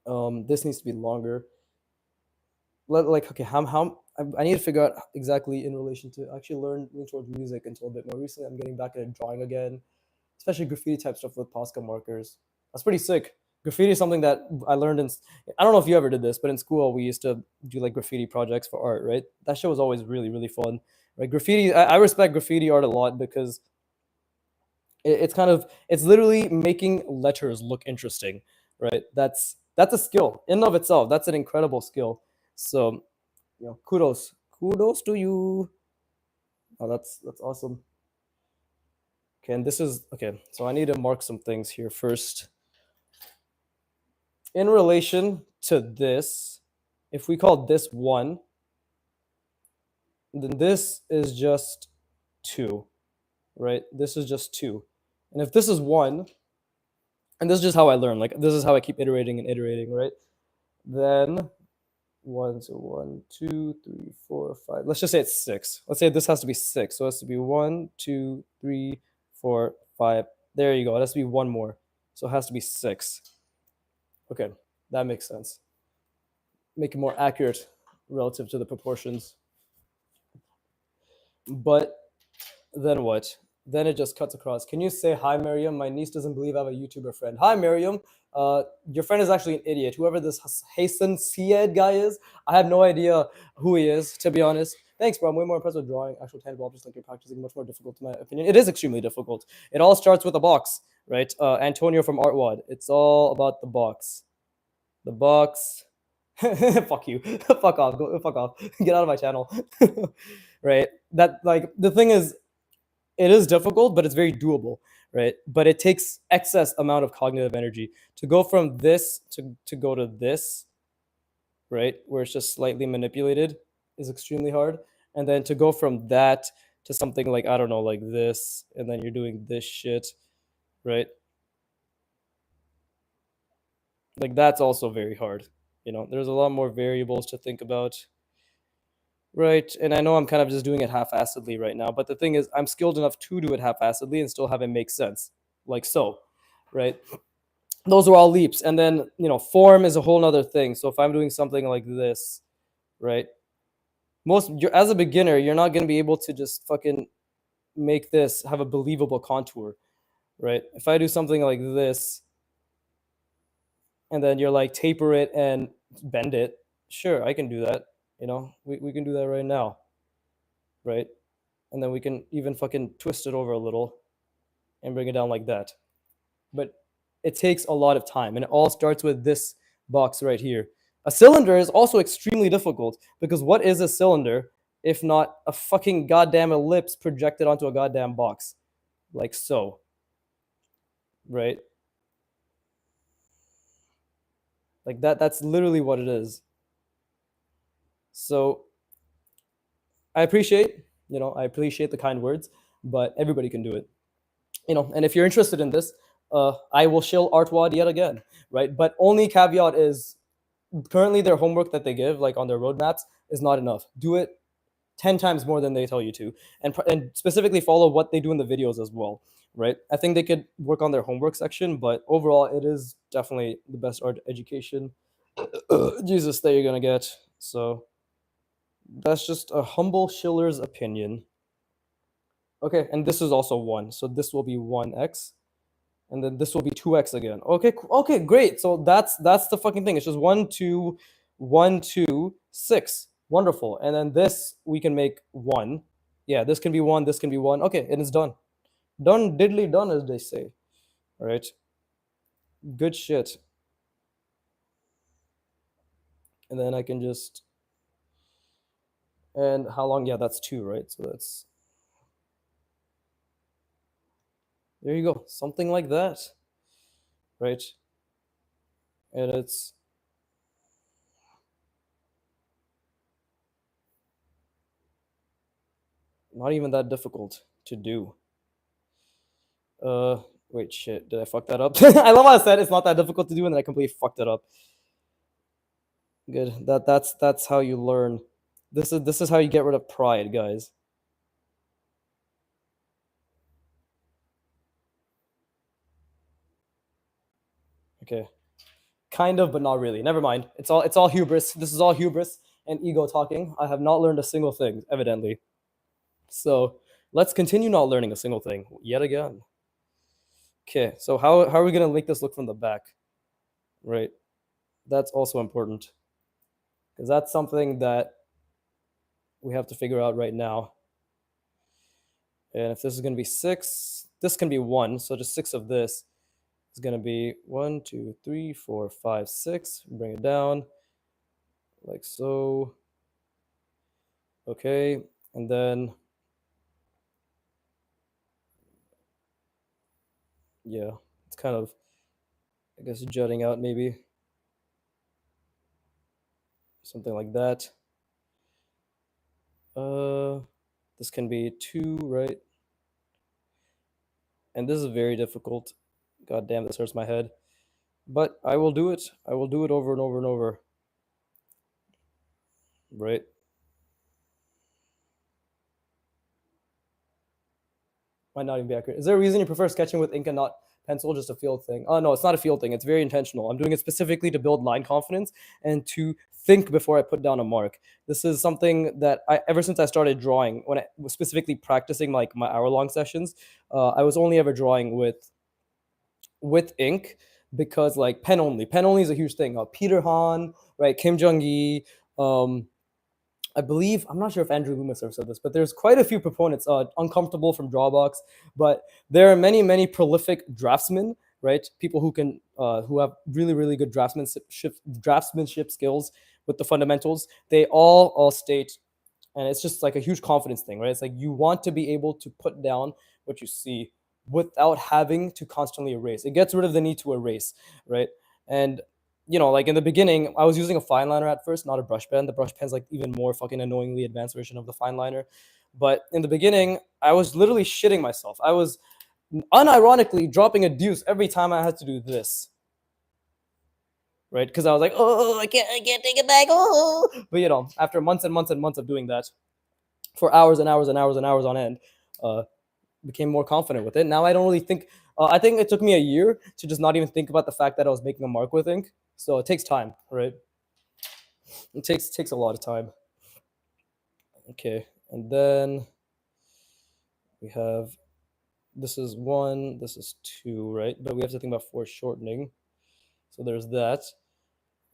This needs to be longer. Like okay, how I need to figure out exactly in relation to actually learning towards music until a bit more recently. I'm getting back into drawing again, especially graffiti type stuff with Posca markers. That's pretty sick. Graffiti is something that I learned in. I don't know if you ever did this, but in school we used to do like graffiti projects for art, right? That shit was always really fun. Right, graffiti. I respect graffiti art a lot because it's kind of it's literally making letters look interesting, right? That's a skill in and of itself. That's an incredible skill. So kudos to you. Oh, that's awesome. Okay, and this is okay. So I need to mark some things here first. In relation to this, if we call this 1, then this is just 2, right? This is just 2. And if this is 1, and this is just how I learn, like this is how I keep iterating and iterating, right? Then 1, so 1, 2, 3, 4, 5. Let's just say it's 6. Let's say this has to be 6. So it has to be 1, 2, 3, 4, 5. There you go. It has to be one more. So it has to be 6. Okay, that makes sense. Make it more accurate relative to the proportions. But then what? Then it just cuts across. Can you say hi, Miriam? My niece doesn't believe I have a YouTuber friend. Hi, Miriam. Your friend is actually an idiot. Whoever this Hasan Syed guy is, I have no idea who he is, to be honest. Thanks, bro. I'm way more impressed with drawing actual tangible objects like you're practicing. Much more difficult, in my opinion. It is extremely difficult. It all starts with a box, right? Antonio from Artwad. It's all about the box. The box. Fuck you. Fuck off. Go. Fuck off. Get out of my channel. Right. That like the thing is, it is difficult, but it's very doable, right? But it takes excess amount of cognitive energy to go from this to go to this, right? Where it's just slightly manipulated is extremely hard. And then to go from that to something like, I don't know, like this, and then you're doing this shit, right? Like that's also very hard. There's a lot more variables to think about. Right. And I know I'm kind of just doing it half assedly right now, but the thing is, I'm skilled enough to do it half assedly and still have it make sense. Like so, right? Those are all leaps. And then, form is a whole nother thing. So if I'm doing something like this, right? As a beginner, you're not going to be able to just fucking make this have a believable contour, right? If I do something like this and then you're like taper it and bend it, sure, I can do that. We can do that right now, right? And then we can even fucking twist it over a little and bring it down like that. But it takes a lot of time, and it all starts with this box right here. A cylinder is also extremely difficult because what is a cylinder if not a fucking goddamn ellipse projected onto a goddamn box? Like so, right? Like that's literally what it is. So I appreciate, I appreciate the kind words, but everybody can do it. And if you're interested in this, I will shill Artwad yet again, right? But only caveat is currently their homework that they give, like on their roadmaps, is not enough. Do it 10 times more than they tell you to, and specifically follow what they do in the videos as well, right? I think they could work on their homework section, but overall, it is definitely the best art education Jesus that you're gonna get. So that's just a humble Schiller's opinion. Okay, and this is also 1, so this will be 1x, and then this will be 2x again. Okay, okay, great. So that's the fucking thing. It's just 1 2 1 2 6. Wonderful. And then this we can make 1. Yeah, this can be 1, this can be 1. Okay, and it's done. Done diddly done, as they say. All right. Good shit. And then I can just, and how long? Yeah, that's 2, right? So that's, there you go. Something like that. Right? And it's not even that difficult to do. Wait, shit. Did I fuck that up? I love how I said it's not that difficult to do, and then I completely fucked it up. Good. That's how you learn. This is how you get rid of pride, guys. Okay. Kind of, but not really. Never mind. It's all hubris. This is all hubris and ego talking. I have not learned a single thing, evidently. So let's continue not learning a single thing yet again. Okay. So how are we gonna make this look from the back? Right. That's also important because that's something that we have to figure out right now. And if this is going to be 6, this can be 1. So just 6 of this is going to be 1, 2, 3, 4, 5, 6. Bring it down like so. Okay. And then, yeah, it's kind of, I guess, jutting out maybe. Something like that. This can be 2, right? And this is very difficult. God damn, this hurts my head. But I will do it. I will do it over and over and over. Right? Might not even be accurate. Is there a reason you prefer sketching with ink and not pencil? Just a field thing? Oh no, it's not a field thing. It's very intentional. I'm doing it specifically to build line confidence and to think before I put down a mark. This is something that ever since I started drawing, when I was specifically practicing like my hour-long sessions, I was only ever drawing with ink because like pen only. Pen only is a huge thing. Peter Han, right? Kim Jong-gi. I believe, I'm not sure if Andrew Loomis ever said this, but there's quite a few proponents, uncomfortable from Drawbox, but there are many, many prolific draftsmen, right? People who have really, really good draftsmanship skills with the fundamentals. They all state, and it's just like a huge confidence thing, right? It's like you want to be able to put down what you see without having to constantly erase. It gets rid of the need to erase, right? And like in the beginning, I was using a fine liner at first, not a brush pen. The brush pen's like even more fucking annoyingly advanced version of the fine liner. But in the beginning, I was literally shitting myself. I was unironically dropping a deuce every time I had to do this. Right? Because I was like, oh, I can't take it back. Oh, but after months and months and months of doing that, for hours and hours and hours and hours on end, became more confident with it. Now I don't really think. I think it took me a year to just not even think about the fact that I was making a mark with ink. So it takes time, right? It takes a lot of time. Okay, and then we have, this is 1, this is 2, right? But we have to think about foreshortening. So there's that,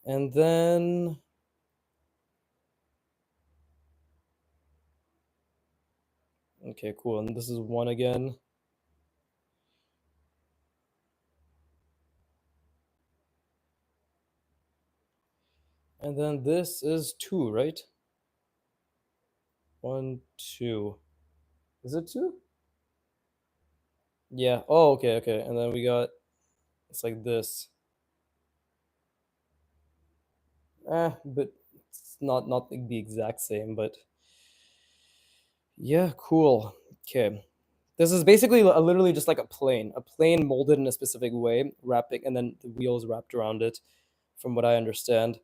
and then okay, cool. And this is 1 again. And then this is 2, right? 1, 2. Is it 2? Yeah. Oh, okay, okay. And then we got, it's like this. But not the exact same, but yeah, cool. Okay. This is basically literally just like a plane molded in a specific way, wrapping, and then the wheels wrapped around it, from what I understand,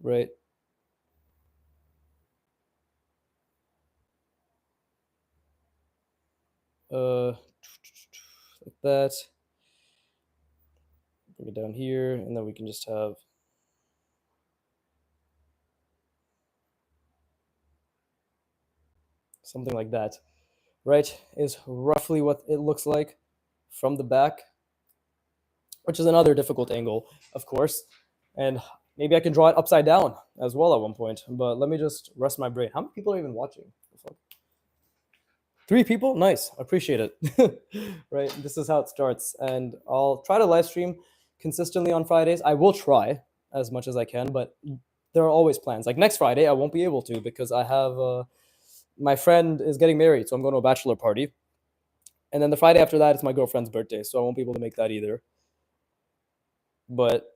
right? Like that. Bring it down here, and then we can just have something like that, right? Is roughly what it looks like from the back, which is another difficult angle, of course. And maybe I can draw it upside down as well at one point. But let me just rest my brain. How many people are even watching? The fuck? 3 people? Nice. Appreciate it. Right? This is how it starts. And I'll try to live stream consistently on Fridays. I will try as much as I can, but there are always plans. Like next Friday, I won't be able to because I have my friend is getting married, so I'm going to a bachelor party. And then the Friday after that, it's my girlfriend's birthday, so I won't be able to make that either. But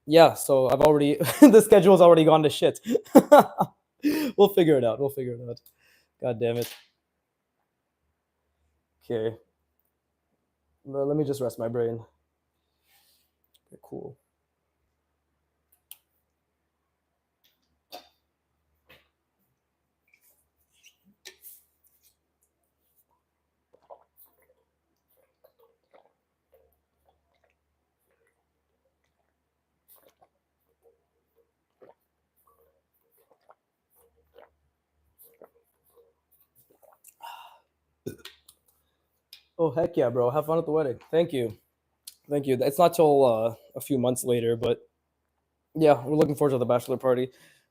yeah, so I've already the schedule's already gone to shit. We'll figure it out. We'll figure it out. God damn it. Okay. Well, let me just rest my brain. Okay, cool. Oh heck yeah, bro! Have fun at the wedding. Thank you, thank you. It's not till a few months later, but yeah, we're looking forward to the bachelor party.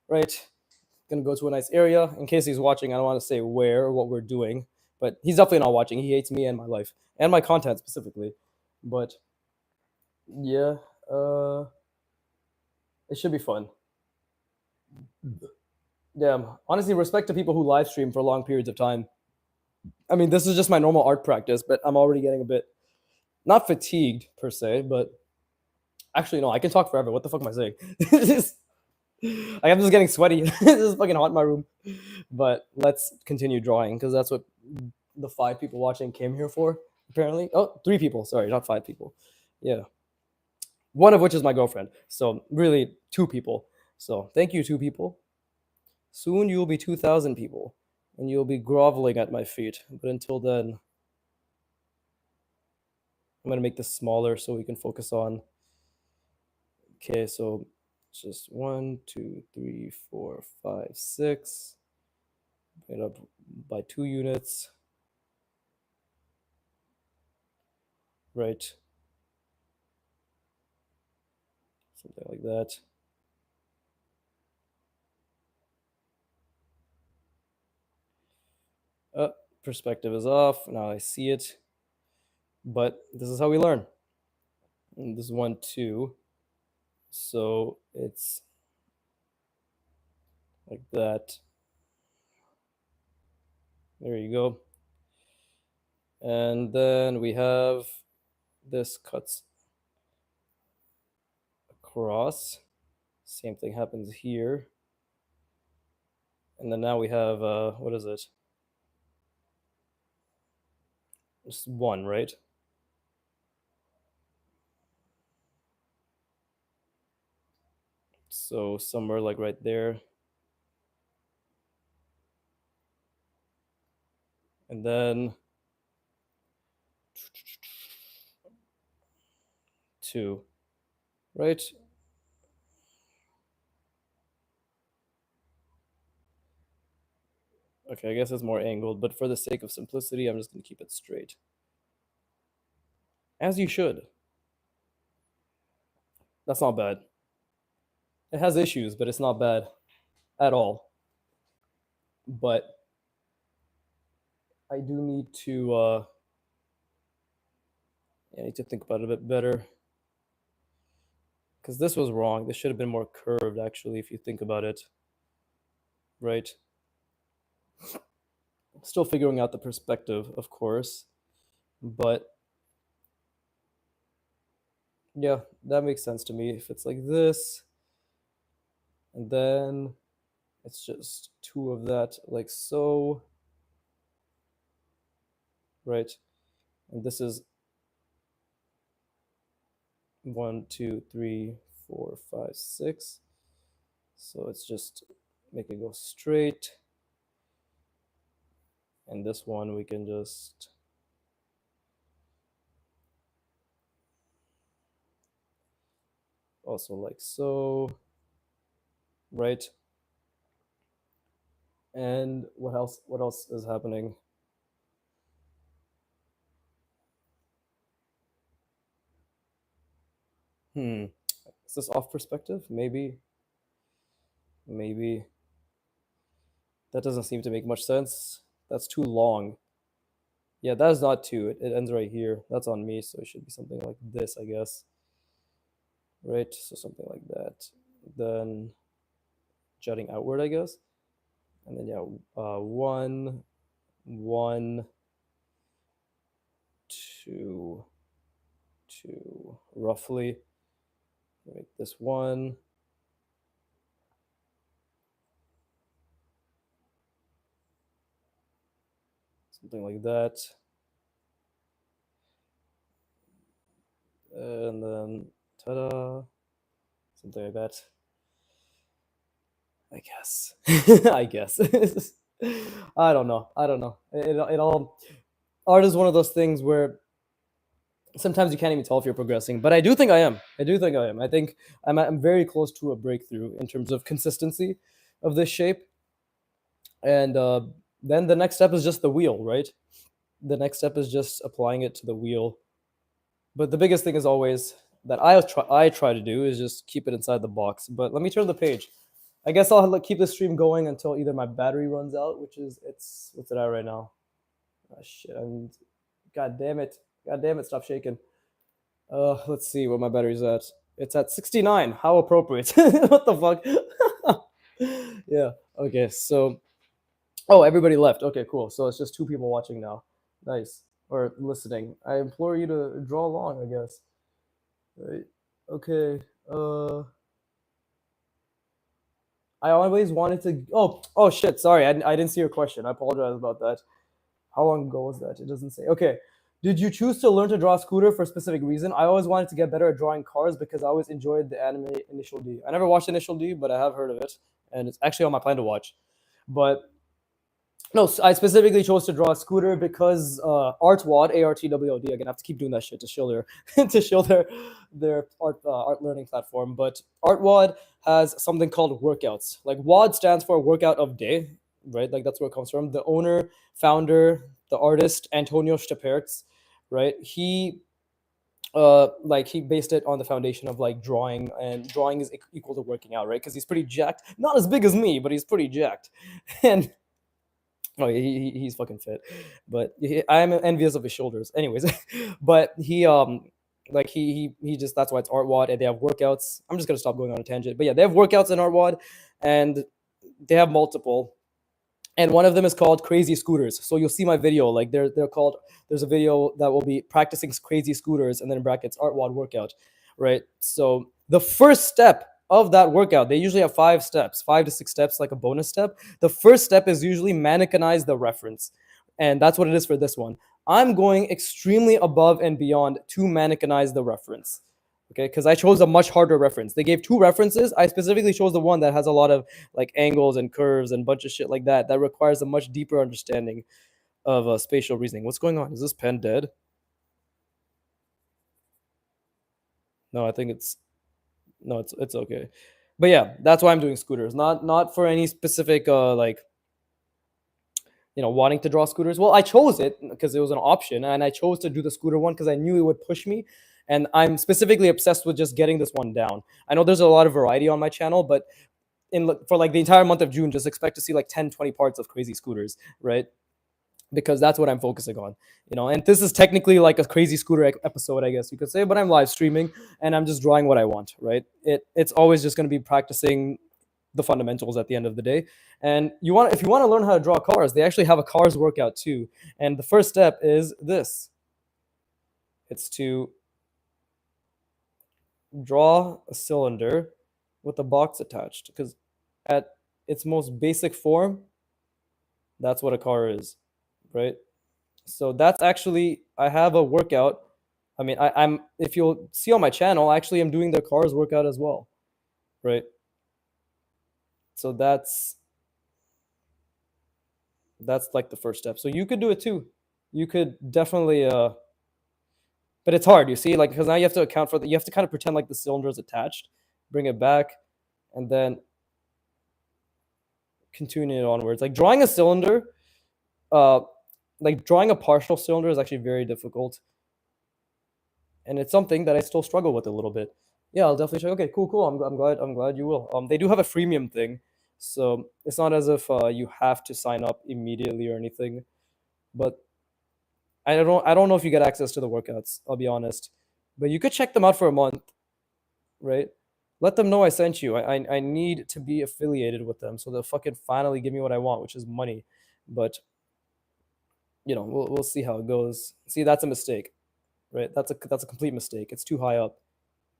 Right, gonna go to a nice area. In case he's watching, I don't want to say where or what we're doing, but he's definitely not watching. He hates me and my life and my content specifically. But yeah, it should be fun. Damn. Honestly, respect to people who live stream for long periods of time. I mean, this is just my normal art practice, but I'm already getting a bit not fatigued per se, but actually no, I can talk forever. What the fuck am I saying? I'm just getting sweaty. This is fucking hot in my room. But let's continue drawing because that's what the 5 people watching came here for. Apparently, oh, 3 people. Sorry, not 5 people. Yeah, one of which is my girlfriend. So really, 2 people. So thank you, 2 people. Soon you will be 2,000 people, and you'll be groveling at my feet. But until then, I'm gonna make this smaller so we can focus on. Okay, so it's just 1, 2, 3, 4, 5, 6. Made up by 2 units. Right. Something like that. Perspective is off. Now I see it. But this is how we learn. And this is 1, 2. So it's like that. There you go. And then we have this cuts across. Same thing happens here. And then now we have, what is it? Just 1, right? So somewhere like right there. And then 2, right? Okay, I guess it's more angled, but for the sake of simplicity, I'm just going to keep it straight. As you should. That's not bad. It has issues, but it's not bad at all. But I do need to I need to think about it a bit better. Because this was wrong. This should have been more curved, actually, if you think about it. Right? Still figuring out the perspective, of course. But yeah, that makes sense to me. If it's like this, and then It's just two of that, like so, right? And this is 1, 2, 3, 4, 5, 6. So it's just make it go straight. And this one we can just also like so, right? And what else? What else is happening? Hmm. Is this off perspective? Maybe. Maybe. That doesn't seem to make much sense. That's too long. Yeah, that is not two. It ends right here. That's on me, so it should be something like this, I guess. Right? So something like that. Then jutting outward, I guess. And then yeah, one, one, two, two, roughly. Make this one. Something like that. And then ta-da, something like that. I guess. I guess. I don't know. I don't know. It all art is one of those things where sometimes you can't even tell if you're progressing. But I do think I am. I do think I am. I think I'm very close to a breakthrough in terms of consistency of this shape. And then the next step is just the wheel, right? The next step is just applying it to the wheel. But the biggest thing is always that I try to do is just keep it inside the box. But let me turn the page. I guess I'll keep the stream going until either my battery runs out, which is it's what's it at right now? Oh, shit! God damn it! God damn it! Stop shaking. Let's see what my battery's at. It's at 69. How appropriate. What the fuck? Yeah. Okay. So, oh, everybody left. Okay, cool. So it's just two people watching now. Nice. Or listening. I implore you to draw along, I guess. Right. Okay. I always wanted to. Oh shit. Sorry, I didn't see your question. I apologize about that. How long ago was that? It doesn't say. Okay. Did you choose to learn to draw Scooter for a specific reason? I always wanted to get better at drawing cars because I always enjoyed the anime Initial D. I never watched Initial D, but I have heard of it, and it's actually on my plan to watch. But no, I specifically chose to draw a Scooter because Artwad, ARTWOD. Again, I have to keep doing that shit to show their to show their art learning platform. But Artwad has something called workouts. Like WOD stands for workout of day, right? Like that's where it comes from. The owner, founder, the artist Antonio Stapertz, right? Like he based it on the foundation of like drawing, and drawing is equal to working out, right? Because he's pretty jacked, not as big as me, but he's pretty jacked, and oh, he's fucking fit, but I'm envious of his shoulders. Anyways, but like he just that's why it's Artwad, and they have workouts. I'm just gonna stop going on a tangent, but yeah, they have workouts in Artwad, and they have multiple, and one of them is called Crazy Scooters. So you'll see my video, like they're called. There's a video that will be practicing crazy scooters, and then in brackets Artwad workout, right? So the first step of that workout, they usually have 5 steps, 5 to 6 steps, like a bonus step. The first step is usually mannequinize the reference, and that's what it is for this one. I'm going extremely above and beyond to mannequinize the reference. Okay, because I chose a much harder reference. They gave 2 references. I specifically chose the one that has a lot of like angles and curves and bunch of shit like that. That requires a much deeper understanding of spatial reasoning. What's going on? Is this pen dead? No, I think it's no, it's okay. But yeah, that's why I'm doing scooters. Not for any specific like wanting to draw scooters. Well, I chose it because it was an option, and I chose to do the scooter one because I knew it would push me. And I'm specifically obsessed with just getting this one down. I know there's a lot of variety on my channel, but for like the entire month of June, just expect to see like 10, 20 parts of crazy scooters, right? Because that's what I'm focusing on, and this is technically like a crazy scooter episode, I guess you could say, but I'm live streaming and I'm just drawing what I want, right? It's always just going to be practicing the fundamentals at the end of the day. And if you want to learn how to draw cars, they actually have a cars workout too. And the first step is this. It's to draw a cylinder with a box attached, because at its most basic form, that's what a car is, right? So that's actually, I have a workout. I mean, I'm if you'll see on my channel, actually I'm doing the cars workout as well, right? So that's like the first step. So you could do it too. You could definitely but it's hard, you see, like, because now you have to account for you have to kind of pretend like the cylinder is attached, bring it back, and then continue it onwards. Like drawing a cylinder, uh like drawing a partial cylinder is actually very difficult, and it's something that I still struggle with a little bit. Yeah, I'll definitely show. Okay, cool, cool. I'm glad you will. They do have a freemium thing, so it's not as if you have to sign up immediately or anything. But I don't know if you get access to the workouts. I'll be honest, but you could check them out for a month, right? Let them know I sent you. I need to be affiliated with them so they'll fucking finally give me what I want, which is money. But we'll see how it goes. See, that's a mistake, right? That's a complete mistake. It's too high up,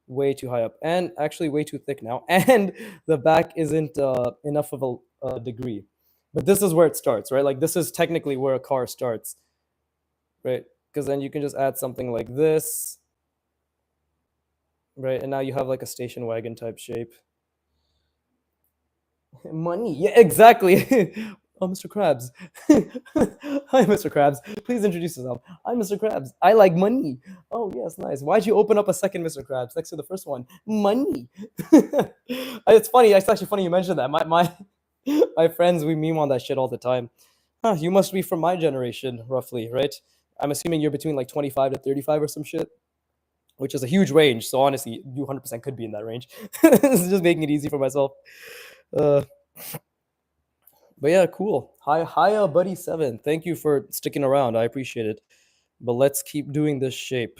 way too high up, and actually way too thick now. And the back isn't enough of a degree. But this is where it starts, right? Like this is technically where a car starts, right? Because then you can just add something like this, right? And now you have like a station wagon type shape. Money, yeah, exactly. Oh, Mr. Krabs. Hi, Mr. Krabs. Please introduce yourself. I'm Mr. Krabs. I like money. Oh, yes, nice. Why'd you open up a second Mr. Krabs next to the first one? Money. It's funny. It's actually funny you mentioned that. My friends, we meme on that shit all the time. Huh, you must be from my generation, roughly, right? I'm assuming you're between like 25 to 35 or some shit, which is a huge range. So honestly, you 100% could be in that range. This is just making it easy for myself. Uh, but yeah, cool. Hiya, buddy 7. Thank you for sticking around. I appreciate it. But let's keep doing this shape.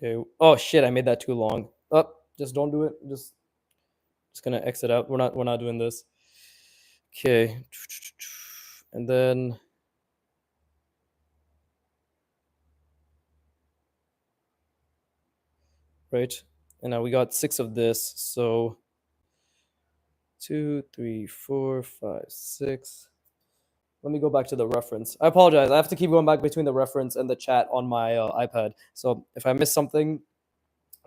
Okay. Oh shit, I made that too long. Oh, just don't do it. Just gonna exit out. We're not doing this. Okay. And then right. And now we got 6 of this. So 2, 3, 4, 5, 6. Let me go back to the reference. I apologize. I have to keep going back between the reference and the chat on my iPad. So if I miss something,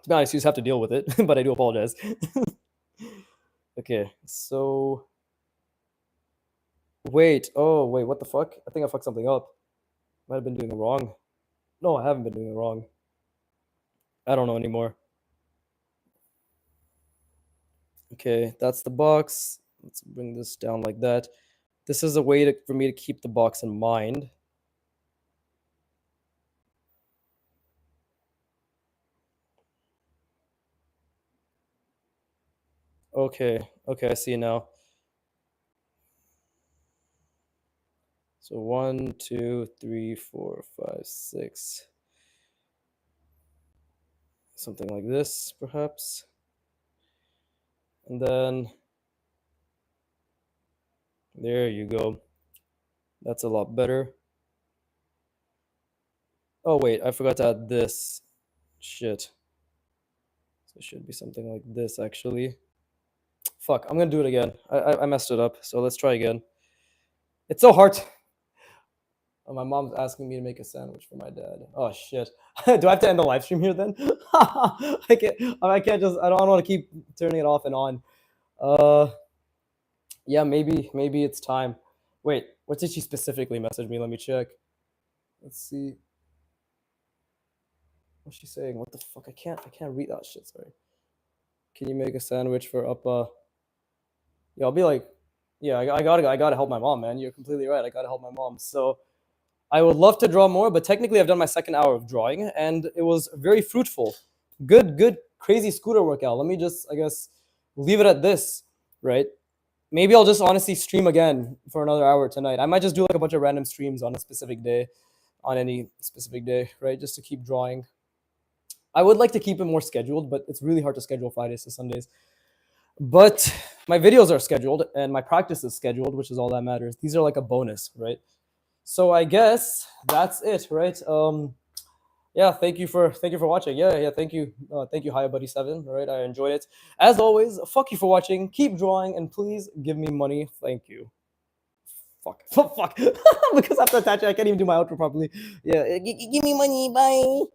to be honest, you just have to deal with it. But I do apologize. Okay, so wait. Oh wait, what the fuck? I think I fucked something up. Might have been doing it wrong. No, I haven't been doing it wrong. I don't know anymore. Okay, that's the box. Let's bring this down like that. This is a way for me to keep the box in mind. Okay, I see now. So 1, 2, 3, 4, 5, 6. Something like this, perhaps. And then there you go. That's a lot better. Oh wait, I forgot to add this. Shit. So it should be something like this actually. Fuck, I'm gonna do it again. I messed it up. So let's try again. It's so hard. Oh, my mom's asking me to make a sandwich for my dad. Oh shit. Do I have to end the live stream here then? I can't just I don't want to keep turning it off and on. Yeah, maybe it's time. Wait, what did she specifically message me? Let me check. Let's see. What's she saying? What the fuck? I can't read that shit, sorry. Can you make a sandwich for Uppa? Yeah, I'll be like, yeah, I gotta help my mom, man. You're completely right. I gotta help my mom. So I would love to draw more, but technically I've done my second hour of drawing and it was very fruitful. Good, crazy scooter workout. Let me just, I guess, leave it at this, right? Maybe I'll just honestly stream again for another hour tonight. I might just do like a bunch of random streams on a specific day, on any specific day, right? Just to keep drawing. I would like to keep it more scheduled, but it's really hard to schedule Fridays to Sundays. But my videos are scheduled and my practice is scheduled, which is all that matters. These are like a bonus, right? So I guess that's it, right? yeah, thank you for watching. Yeah, thank you, Hi Buddy 7. All right, I enjoyed it. As always, fuck you for watching. Keep drawing, and please give me money. Thank you. Fuck, fuck, because after attaching, I can't even do my outro properly. Yeah, give me money. Bye.